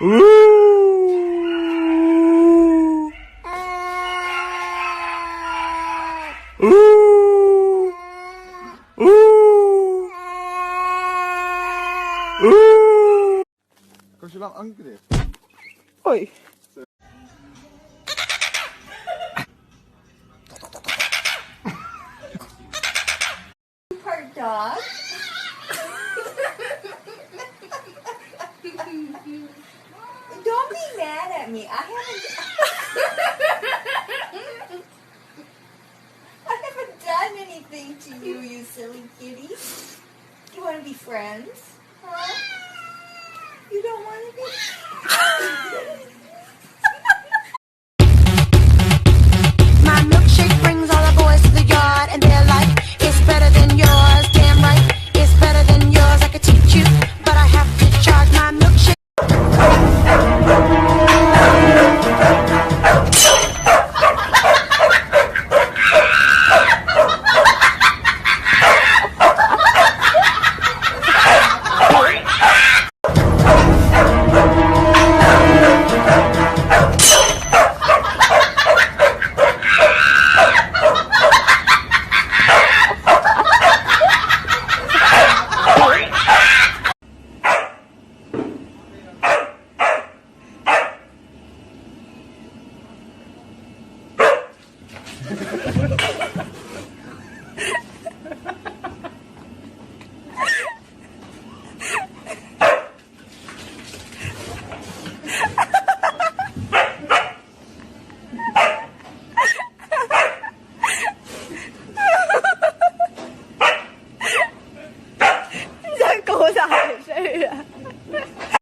Ooh. Ooh. Ooh. Ooh. Kan je lang ankeren? Oi. Part dog. Don't be mad at me. I haven't done anything to you, you silly kitty. You want to be friends? Huh?